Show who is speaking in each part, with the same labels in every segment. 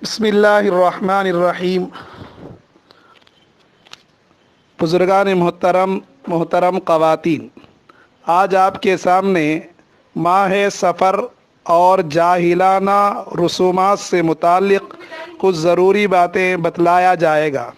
Speaker 1: بسم اللہ الرحمن الرحیم۔ بزرگان محترم خواتین، آج آپ کے سامنے ماہ سفر اور جاہلانہ رسومات سے متعلق کچھ ضروری باتیں بتلایا جائے گا۔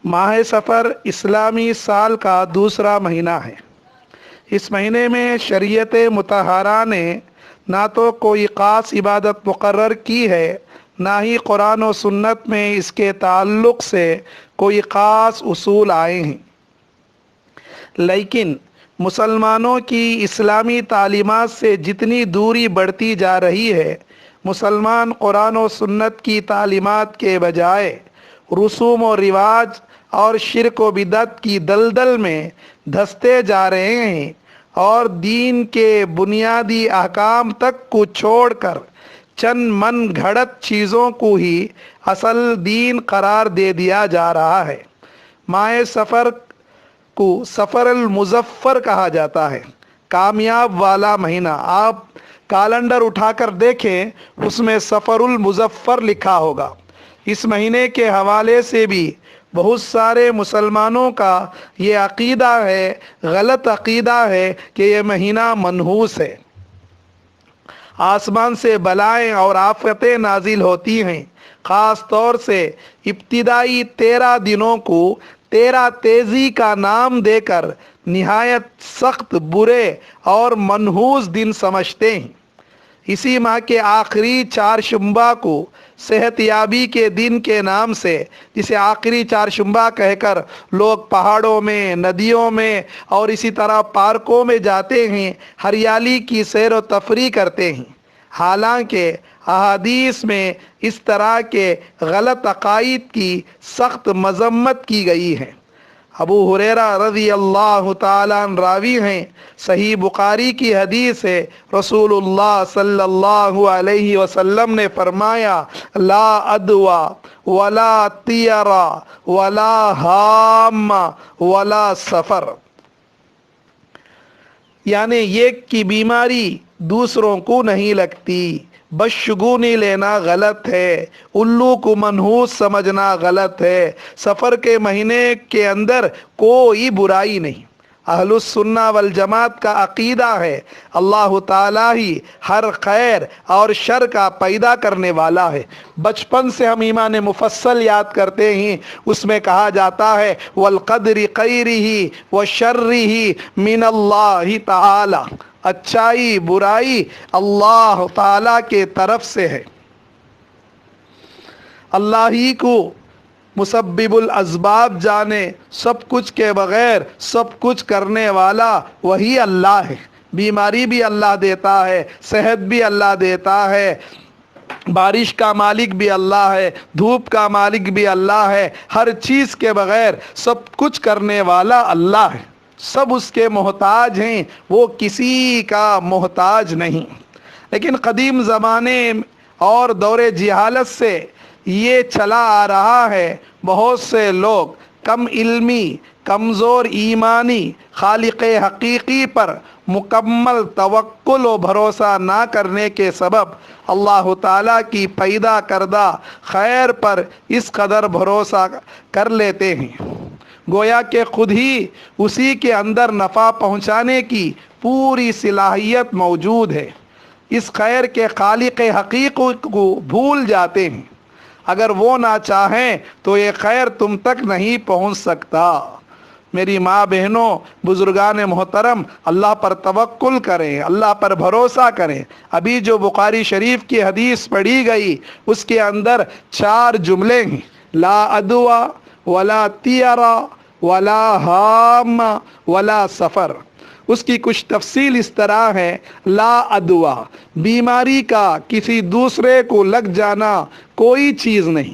Speaker 1: ماہ سفر اسلامی سال کا دوسرا مہینہ ہے۔ اس مہینے میں شریعت مطہرہ نے نہ تو کوئی خاص عبادت مقرر کی ہے، نہ ہی قرآن و سنت میں اس کے تعلق سے کوئی خاص اصول آئے ہیں، لیکن مسلمانوں کی اسلامی تعلیمات سے جتنی دوری بڑھتی جا رہی ہے، مسلمان قرآن و سنت کی تعلیمات کے بجائے رسوم و رواج اور شرک و بدعت کی دلدل میں دھستے جا رہے ہیں اور دین کے بنیادی احکام تک کو چھوڑ کر چند من گھڑت چیزوں کو ہی اصل دین قرار دے دیا جا رہا ہے۔ ماہ سفر کو سفر المظفر کہا جاتا ہے، کامیاب والا مہینہ۔ آپ کیلنڈر اٹھا کر دیکھیں، اس میں سفر المظفر لکھا ہوگا۔ اس مہینے کے حوالے سے بھی بہت سارے مسلمانوں کا یہ عقیدہ ہے، غلط عقیدہ ہے کہ یہ مہینہ منحوس ہے۔ آسمان سے بلائیں اور آفتیں نازل ہوتی ہیں، خاص طور سے ابتدائی 13 دنوں کو 13 تیزی کا نام دے کر نہایت سخت، برے اور منحوس دن سمجھتے ہیں۔ اسی ماہ کے آخری چہارشنبہ کو صحت یابی کے دن کے نام سے، جسے آخری چہارشنبہ کہہ کر لوگ پہاڑوں میں، ندیوں میں اور اسی طرح پارکوں میں جاتے ہیں، ہریالی کی سیر و تفریح کرتے ہیں۔ حالانکہ احادیث میں اس طرح کے غلط عقائد کی سخت مذمت کی گئی ہے۔ ابو ہریرہ رضی اللہ تعالیٰ عنہ راوی ہیں، صحیح بخاری کی حدیث ہے، رسول اللہ صلی اللہ علیہ وسلم نے فرمایا، لا ادوا ولا طیرا ولا حام ولا سفر، یعنی یہ کہ بیماری دوسروں کو نہیں لگتی، بدشگونی لینا غلط ہے، الو کو منحوس سمجھنا غلط ہے، سفر کے مہینے کے اندر کوئی برائی نہیں۔ اہل السنہ والجماعت کا عقیدہ ہے، اللہ تعالیٰ ہی ہر خیر اور شر کا پیدا کرنے والا ہے۔ بچپن سے ہم ایمان مفصل یاد کرتے ہیں، اس میں کہا جاتا ہے والقدر خیرہ وشرہ من اللہ تعالی، اچائی برائی اللہ تعالیٰ کے طرف سے ہے۔ اللہ ہی کو مسبب الاسباب جانے، سب کچھ کے بغیر سب کچھ کرنے والا وہی اللہ ہے۔ بیماری بھی اللہ دیتا ہے، صحت بھی اللہ دیتا ہے، بارش کا مالک بھی اللہ ہے، دھوپ کا مالک بھی اللہ ہے، ہر چیز کے بغیر سب کچھ کرنے والا اللہ ہے۔ سب اس کے محتاج ہیں، وہ کسی کا محتاج نہیں۔ لیکن قدیم زمانے اور دور جہالت سے یہ چلا آ رہا ہے، بہت سے لوگ کم علمی، کمزور ایمانی خالق حقیقی پر مکمل توکل و بھروسہ نہ کرنے کے سبب اللہ تعالیٰ کی پیدا کردہ خیر پر اس قدر بھروسہ کر لیتے ہیں، گویا کہ خود ہی اسی کے اندر نفع پہنچانے کی پوری صلاحیت موجود ہے۔ اس خیر کے خالق حقیقی کو بھول جاتے ہیں۔ اگر وہ نہ چاہیں تو یہ خیر تم تک نہیں پہنچ سکتا۔ میری ماں بہنوں، بزرگان محترم، اللہ پر توکل کریں، اللہ پر بھروسہ کریں۔ ابھی جو بخاری شریف کی حدیث پڑھی گئی، اس کے اندر 4 جملے ہیں، لا ادوا ولا طیرا ولا حام ولا سفر۔ اس کی کچھ تفصیل اس طرح ہے، لا ادوا، بیماری کا کسی دوسرے کو لگ جانا کوئی چیز نہیں،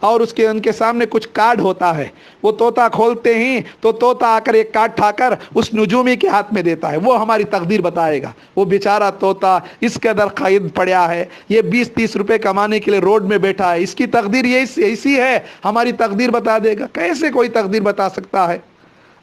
Speaker 1: اور اس کے ان کے سامنے کچھ کارڈ ہوتا ہے، وہ طوطا کھولتے ہیں تو طوطا آ کر ایک کارڈ اٹھا کر اس نجومی کے ہاتھ میں دیتا ہے، وہ ہماری تقدیر بتائے گا۔ وہ بیچارہ طوطا اس کے در قید پڑیا ہے، یہ 20-30 روپے کمانے کے لیے روڈ میں بیٹھا ہے، اس کی تقدیر یہ ایسی ہے، ہماری تقدیر بتا دے گا۔ کیسے کوئی تقدیر بتا سکتا ہے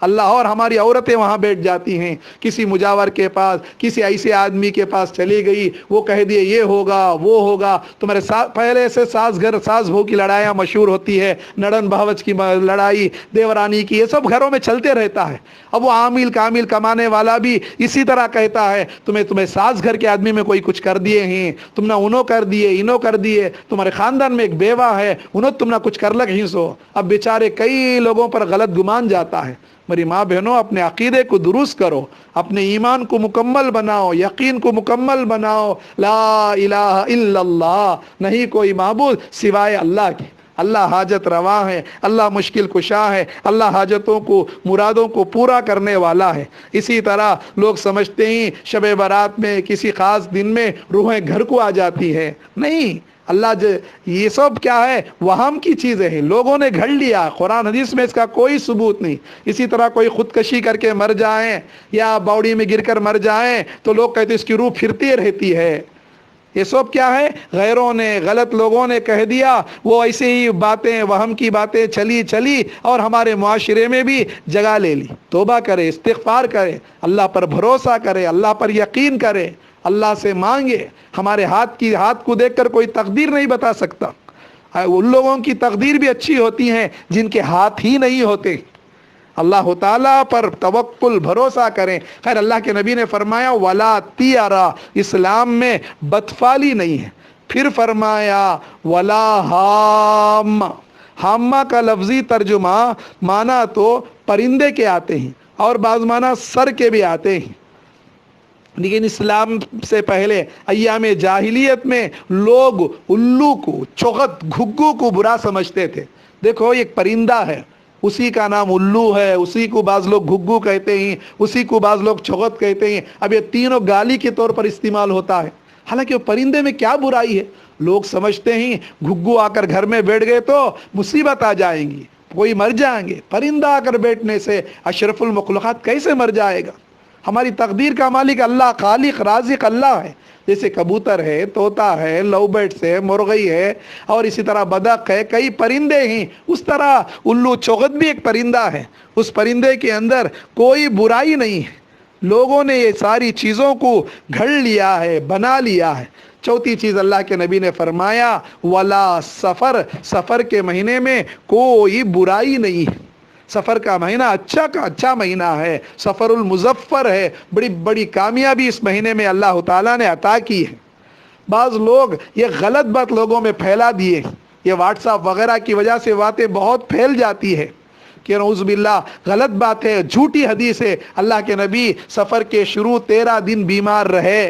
Speaker 1: اللہ؟ اور ہماری عورتیں وہاں بیٹھ جاتی ہیں، کسی مجاور کے پاس، کسی ایسے آدمی کے پاس چلی گئی، وہ کہہ دیے یہ ہوگا وہ ہوگا، تمہارے پہلے سے ساس بہو کی لڑائیاں مشہور ہوتی ہے، نڑن بھاوچ کی لڑائی، دیورانی کی، یہ سب گھروں میں چلتے رہتا ہے۔ اب وہ عامل کامل کمانے والا بھی اسی طرح کہتا ہے تمہیں ساس گھر کے آدمی میں کوئی کچھ کر دیے ہیں، تم نہ انہوں کر دیے انہوں کر دیے، تمہارے خاندان میں ایک بیوہ ہے انہوں تم نہ کچھ کر لگ ہی سو۔ اب بیچارے کئی لوگوں پر غلط گمان جاتا ہے۔ میری ماں بہنوں، اپنے عقیدے کو درست کرو، اپنے ایمان کو مکمل بناؤ، یقین کو مکمل بناؤ۔ لا الہ الا اللہ، نہیں کوئی معبود سوائے اللہ کے۔ اللہ حاجت روا ہے، اللہ مشکل کشا ہے، اللہ حاجتوں کو مرادوں کو پورا کرنے والا ہے۔ اسی طرح لوگ سمجھتے ہیں شب برات میں کسی خاص دن میں روحیں گھر کو آ جاتی ہے، نہیں۔ اللہ یہ سب کیا ہے؟ وہم کی چیزیں ہیں، لوگوں نے گھڑ لیا، قرآن حدیث میں اس کا کوئی ثبوت نہیں۔ اسی طرح کوئی خودکشی کر کے مر جائیں یا باوڑی میں گر کر مر جائیں تو لوگ کہتے ہیں اس کی روح پھرتی رہتی ہے۔ یہ سب کیا ہے؟ غیروں نے، غلط لوگوں نے کہہ دیا، وہ ایسے ہی باتیں، وہم کی باتیں چلی اور ہمارے معاشرے میں بھی جگہ لے لی۔ توبہ کرے، استغفار کرے، اللہ پر بھروسہ کرے، اللہ پر یقین کرے، اللہ سے مانگے۔ ہمارے ہاتھ کو دیکھ کر کوئی تقدیر نہیں بتا سکتا۔ ان لوگوں کی تقدیر بھی اچھی ہوتی ہیں جن کے ہاتھ ہی نہیں ہوتے۔ اللہ تعالیٰ پر توکل، بھروسہ کریں۔ خیر، اللہ کے نبی نے فرمایا ولا تیارا، اسلام میں بدفعلی نہیں ہے۔ پھر فرمایا ولا ہام، ہامہ کا لفظی ترجمہ معنی تو پرندے کے آتے ہیں اور بعض معنی سر کے بھی آتے ہیں، لیکن اسلام سے پہلے ایام جاہلیت میں لوگ الو کو، چغت، گھگو کو برا سمجھتے تھے۔ دیکھو ایک پرندہ ہے، اسی کا نام الو ہے، اسی کو بعض لوگ گھگو کہتے ہیں، اسی کو بعض لوگ چغت کہتے ہیں۔ اب یہ تینوں گالی کے طور پر استعمال ہوتا ہے، حالانکہ وہ پرندے میں کیا برائی ہے؟ لوگ سمجھتے ہیں گھگو آ کر گھر میں بیٹھ گئے تو مصیبت آ جائیں گی، کوئی مر جائیں گے۔ پرندہ آ کر بیٹھنے سے اشرف المخلوقات کیسے مر جائے گا؟ ہماری تقدیر کا مالک اللہ، خالق رازق اللہ ہے۔ جیسے کبوتر ہے، طوطا ہے، لو برڈز ہے، مرغی ہے، اور اسی طرح بدق ہے، کئی پرندے ہیں، اس طرح الو چغت بھی ایک پرندہ ہے۔ اس پرندے کے اندر کوئی برائی نہیں ہے، لوگوں نے یہ ساری چیزوں کو گھڑ لیا ہے، بنا لیا ہے۔ چوتھی چیز اللہ کے نبی نے فرمایا ولا سفر، سفر کے مہینے میں کوئی برائی نہیں ہے۔ سفر کا مہینہ اچھا مہینہ ہے، سفر المظفر ہے، بڑی بڑی کامیابی اس مہینے میں اللہ تعالیٰ نے عطا کی ہے۔ بعض لوگ یہ غلط بات لوگوں میں پھیلا دیے، یہ واٹس ایپ وغیرہ کی وجہ سے باتیں بہت پھیل جاتی ہے کہ نعوذ باللہ غلط بات ہے، جھوٹی حدیث ہے۔ اللہ کے نبی سفر کے شروع 13 دن بیمار رہے،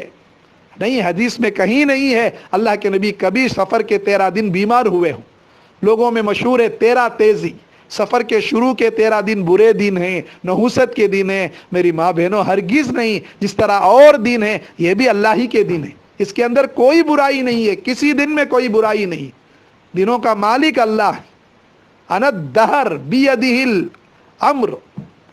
Speaker 1: نہیں، حدیث میں کہیں نہیں ہے اللہ کے نبی کبھی سفر کے 13 دن بیمار ہوئے ہوں۔ لوگوں میں مشہور ہے 13 تیزی، سفر کے شروع کے 13 دن برے دن ہیں، نحوست کے دن ہیں۔ میری ماں بہنوں، ہرگز نہیں، جس طرح اور دن ہیں یہ بھی اللہ ہی کے دن ہیں، اس کے اندر کوئی برائی نہیں ہے، کسی دن میں کوئی برائی نہیں۔ دنوں کا مالک اللہ ہے، انا الدہر بیدہ الامر،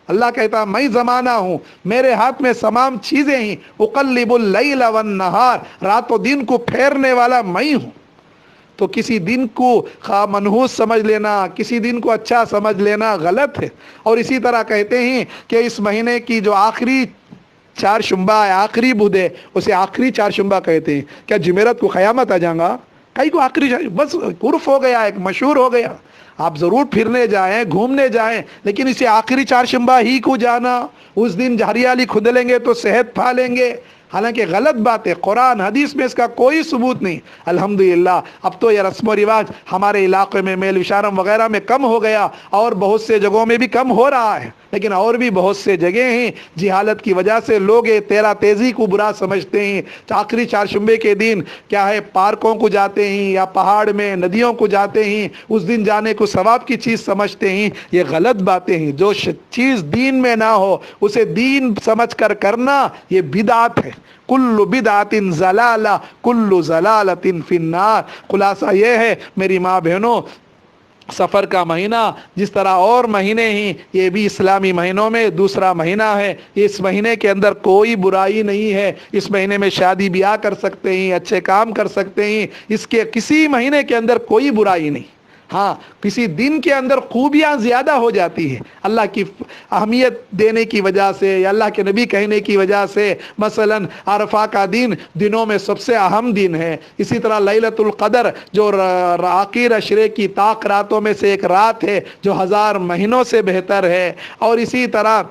Speaker 1: اللہ کہتا میں زمانہ ہوں، میرے ہاتھ میں تمام چیزیں ہیں، اقلب اللیل والنہار، رات و دن کو پھیرنے والا میں ہوں۔ تو کسی دن کو منحوس سمجھ لینا، کسی دن کو اچھا سمجھ لینا غلط ہے۔ اور اسی طرح کہتے ہیں کہ اس مہینے کی جو آخری چہارشنبہ ہے، آخری بدھ ہے، اسے آخری چہارشنبہ کہتے ہیں۔ کیا جمعرات کو قیامت آ جائے گا؟ کئی کو آخری بس عرف ہو گیا، ایک مشہور ہو گیا۔ آپ ضرور پھرنے جائیں، گھومنے جائیں، لیکن اسے آخری چہارشنبہ ہی کو جانا، اس دن ہریالی کھدلیں گے تو صحت پھالیں گے، حالانکہ غلط بات ہے۔ قرآن حدیث میں اس کا کوئی ثبوت نہیں۔ الحمدللہ اب تو یہ رسم و رواج ہمارے علاقے میں میل وشارم وغیرہ میں کم ہو گیا، اور بہت سے جگہوں میں بھی کم ہو رہا ہے، لیکن اور بھی بہت سے جگہ ہیں جہالت کی وجہ سے لوگ 13 تیزی کو برا سمجھتے ہیں۔ آخری چہارشنبے کے دن کیا ہے، پارکوں کو جاتے ہیں یا پہاڑ میں ندیوں کو جاتے ہیں، اس دن جانے کو ثواب کی چیز سمجھتے ہیں۔ یہ غلط باتیں ہیں۔ جو چیز دین میں نہ ہو اسے دین سمجھ کر کرنا یہ بدعت ہے۔ کل بدعت ضلالہ، کل ضلالۃ فی النار۔ خلاصہ یہ ہے میری ماں بہنوں، سفر کا مہینہ جس طرح اور مہینے ہی یہ بھی اسلامی مہینوں میں دوسرا مہینہ ہے. اس مہینے کے اندر کوئی برائی نہیں ہے. اس مہینے میں شادی بیاہ کر سکتے ہیں, اچھے کام کر سکتے ہیں. اس کے کسی مہینے کے اندر کوئی برائی نہیں. ہاں کسی دن کے اندر خوبیاں زیادہ ہو جاتی ہیں اللہ کی اہمیت دینے کی وجہ سے یا اللہ کے نبی کہنے کی وجہ سے. مثلا عرفہ کا دن دنوں میں سب سے اہم دن ہے. اسی طرح لیلۃ القدر جو آخر عشرے کی طاق راتوں میں سے ایک رات ہے جو 1000 مہینوں سے بہتر ہے. اور اسی طرح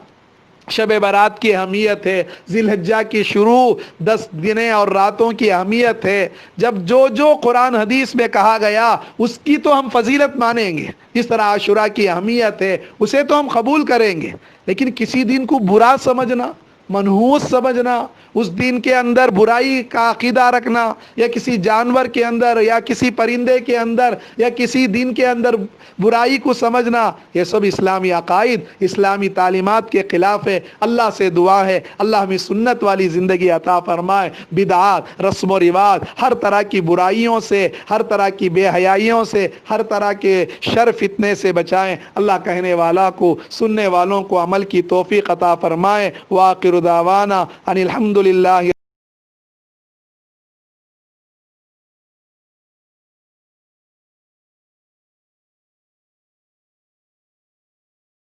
Speaker 1: شب برات کی اہمیت ہے. ذی الحجہ کی شروع 10 دنیں اور راتوں کی اہمیت ہے. جب جو قرآن حدیث میں کہا گیا اس کی تو ہم فضیلت مانیں گے. جس طرح عاشورہ کی اہمیت ہے اسے تو ہم قبول کریں گے. لیکن کسی دن کو برا سمجھنا, منحوس سمجھنا, اس دن کے اندر برائی کا عقیدہ رکھنا, یا کسی جانور کے اندر یا کسی پرندے کے اندر یا کسی دن کے اندر برائی کو سمجھنا, یہ سب اسلامی عقائد اسلامی تعلیمات کے خلاف ہے. اللہ سے دعا ہے اللہ ہمیں سنت والی زندگی عطا فرمائے. بدعات, رسم و رواج, ہر طرح کی برائیوں سے, ہر طرح کی بے حیائیوں سے, ہر طرح کے شر فتنے سے بچائیں. اللہ کہنے والا کو سننے والوں کو عمل کی توفیق عطا فرمائے. وآخر دعوانا ان الحمد للہ